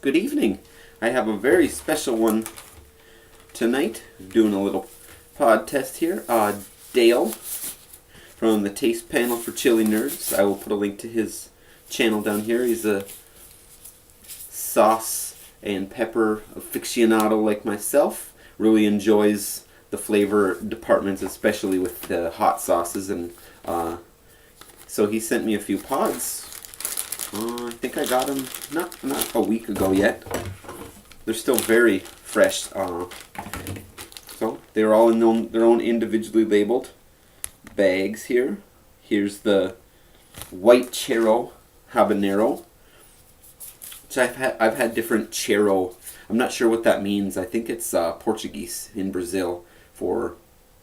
Good evening. I have a very special one tonight. Doing a little pod test here. Dale from the Taste Panel for Chili Nerds. I will put a link to his channel down here. He's a sauce and pepper aficionado like myself. Really enjoys the flavor departments, especially with the hot sauces, and so he sent me a few pods. I think I got them not a week ago yet. They're still very fresh. So they're all in their own individually labeled bags here. Here's the white Cheiro Habanero, which I've had different Cheiro. I'm not sure what that means. I think it's Portuguese in Brazil for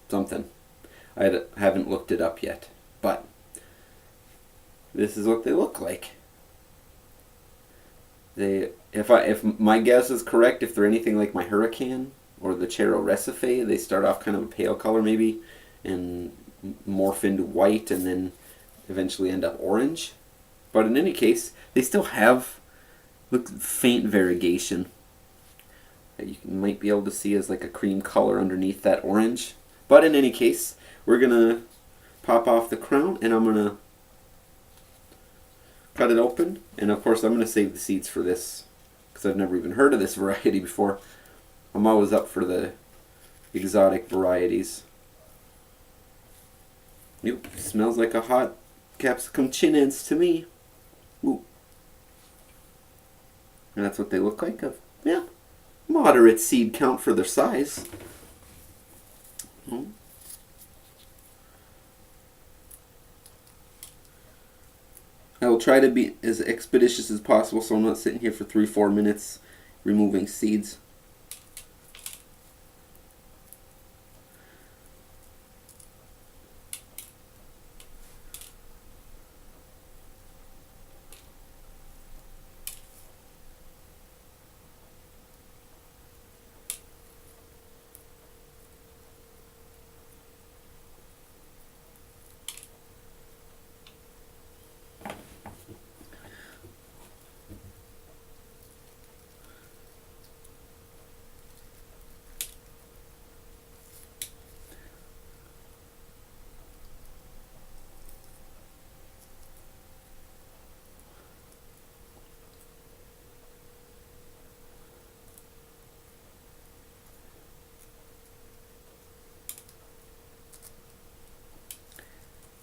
something. I haven't looked it up yet, but this is what they look like. If my guess is correct, if they're anything like my Hurricane or the Cheiro Recife, they start off kind of a pale color maybe, and morph into white, and then eventually end up orange. But in any case, they still have faint variegation. You might be able to see as like a cream color underneath that orange. But in any case, we're gonna pop off the crown, and I'm gonna cut it open, and of course I'm going to save the seeds for this because I've never even heard of this variety before. I'm always up for the exotic varieties. Yep, smells like a hot capsicum chinense to me. Ooh. And that's what they look like. Yeah, moderate seed count for their size. I will try to be as expeditious as possible so I'm not sitting here for 3-4 minutes removing seeds.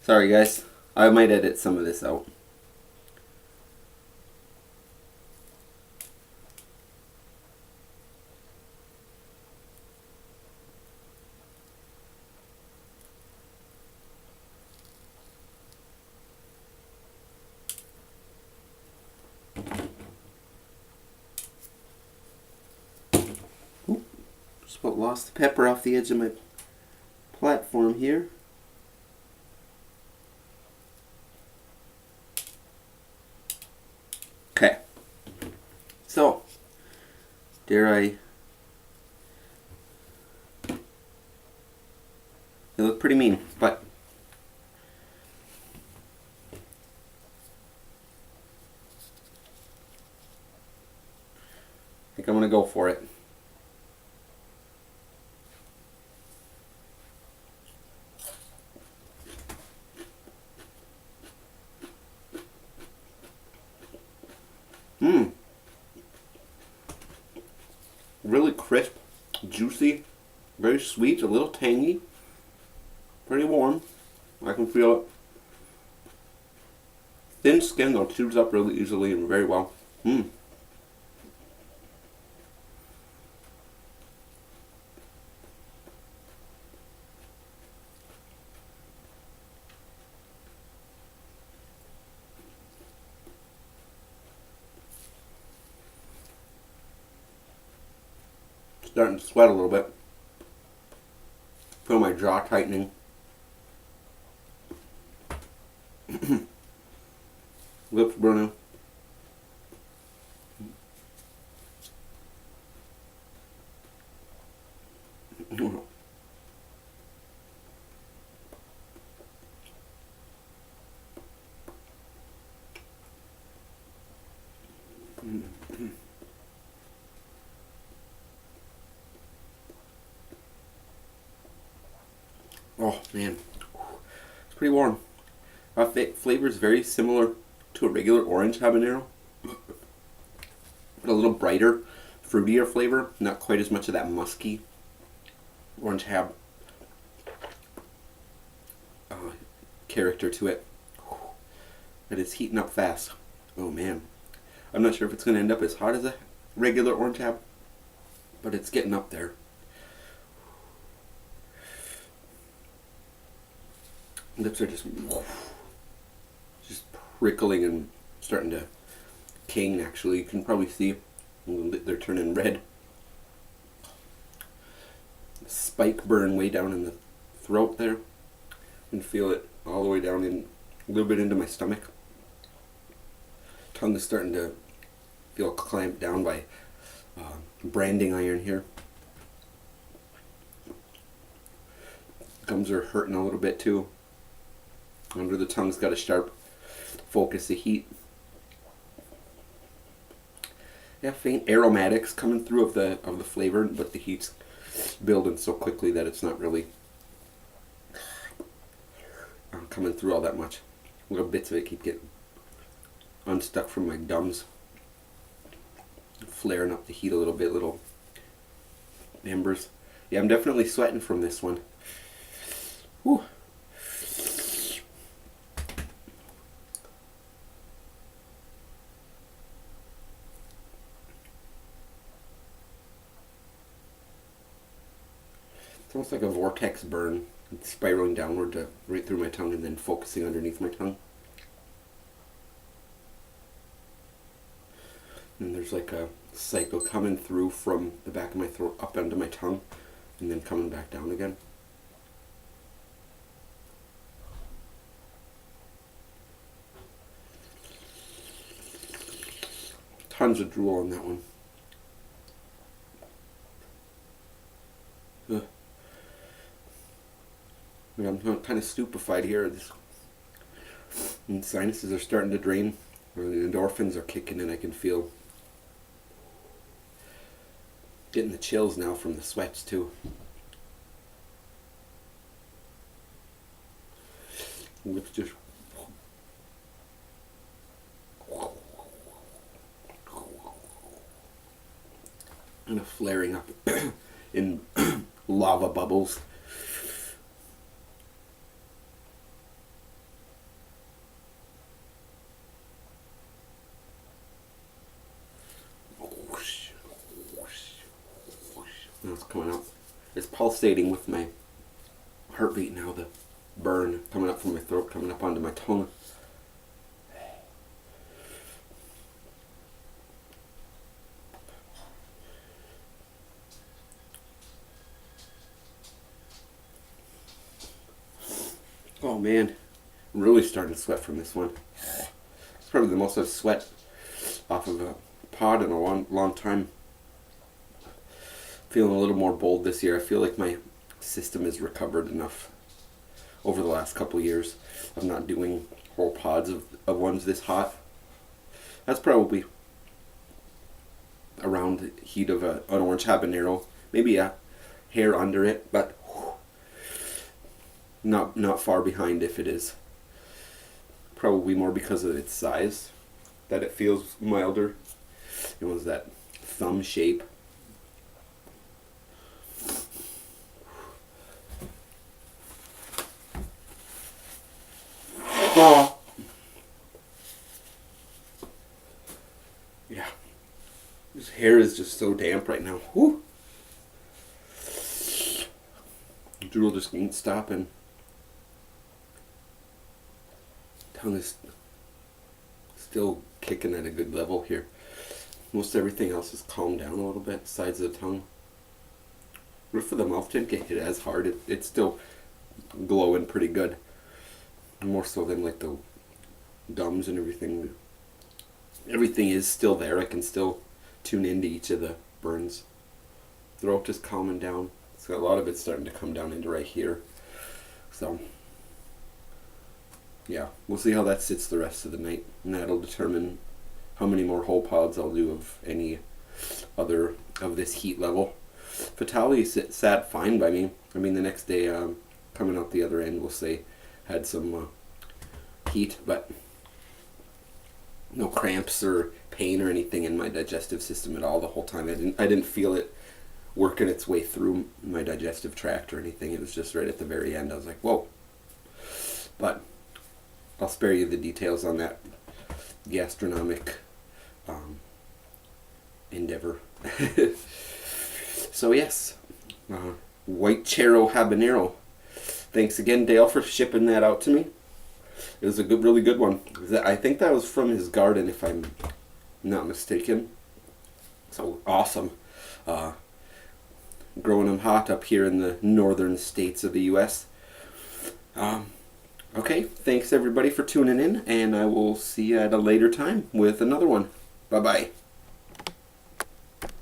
Sorry guys, I might edit some of this out. Ooh, just about lost the pepper off the edge of my platform here. Okay, so they look pretty mean, but I think I'm gonna go for it. Really crisp, juicy, very sweet, a little tangy, pretty warm. I can feel it. Thin skin though, chews up really easily and very well. Starting to sweat a little bit. Feel my jaw tightening. Lips burning. Man, it's pretty warm. Flavor is very similar to a regular orange habanero, but a little brighter, fruitier flavor. Not quite as much of that musky orange hab character to it. But it's heating up fast. Oh man. I'm not sure if it's going to end up as hot as a regular orange hab, but it's getting up there. Lips are just prickling and starting to king, actually. You can probably see they're turning red. Spike burn way down in the throat there. You can feel it all the way down in a little bit into my stomach. Tongue is starting to feel clamped down by branding iron here. Gums are hurting a little bit too. Under the tongue's got a sharp focus of heat. Yeah, faint aromatics coming through of the flavor, but the heat's building so quickly that it's not really coming through all that much. Little bits of it keep getting unstuck from my gums, flaring up the heat a little bit, little embers. Yeah, I'm definitely sweating from this one. Whew. It's almost like a vortex burn. It's spiraling downward to right through my tongue and then focusing underneath my tongue. And there's like a cycle coming through from the back of my throat up onto my tongue and then coming back down again. Tons of drool on that one. Ugh. I'm kind of stupefied here. And sinuses are starting to drain. The endorphins are kicking in. I can feel getting the chills now from the sweats too. Lips just kind of flaring up in lava bubbles. It's coming up. It's pulsating with my heartbeat now. The burn coming up from my throat, coming up onto my tongue. Oh man, I'm really starting to sweat from this one. It's probably the most I've sweat off of a pod in a long time. Feeling a little more bold this year. I feel like my system has recovered enough over the last couple of years of not doing whole pods of ones this hot. That's probably around the heat of an orange habanero. Maybe a hair under it, but not far behind if it is. Probably more because of its size that it feels milder. It was that thumb shape. Yeah, this hair is just so damp right now. Whew. Drool just ain't stopping. Tongue is still kicking at a good level here. Most everything else has calmed down a little bit. Sides of the tongue. Roof of the mouth didn't get hit as hard. It's still glowing pretty good. More so than like the gums and everything. Everything is still there. I can still tune into each of the burns. Throat just calming down. So a lot of it's starting to come down into right here. So yeah, we'll see how that sits the rest of the night, and that'll determine how many more whole pods I'll do of any other of this heat level. Fatali sat fine by me. I mean, the next day, coming out the other end, we'll say, had some heat, but no cramps or pain or anything in my digestive system at all the whole time. I didn't feel it working its way through my digestive tract or anything. It was just right at the very end. I was like, whoa. But I'll spare you the details on that gastronomic endeavor. So yes, white Cheiro Habanero. Thanks again, Dale, for shipping that out to me. It was a really good one. I think that was from his garden, if I'm not mistaken. So awesome. Growing them hot up here in the northern states of the U.S. Okay, thanks everybody for tuning in, and I will see you at a later time with another one. Bye-bye.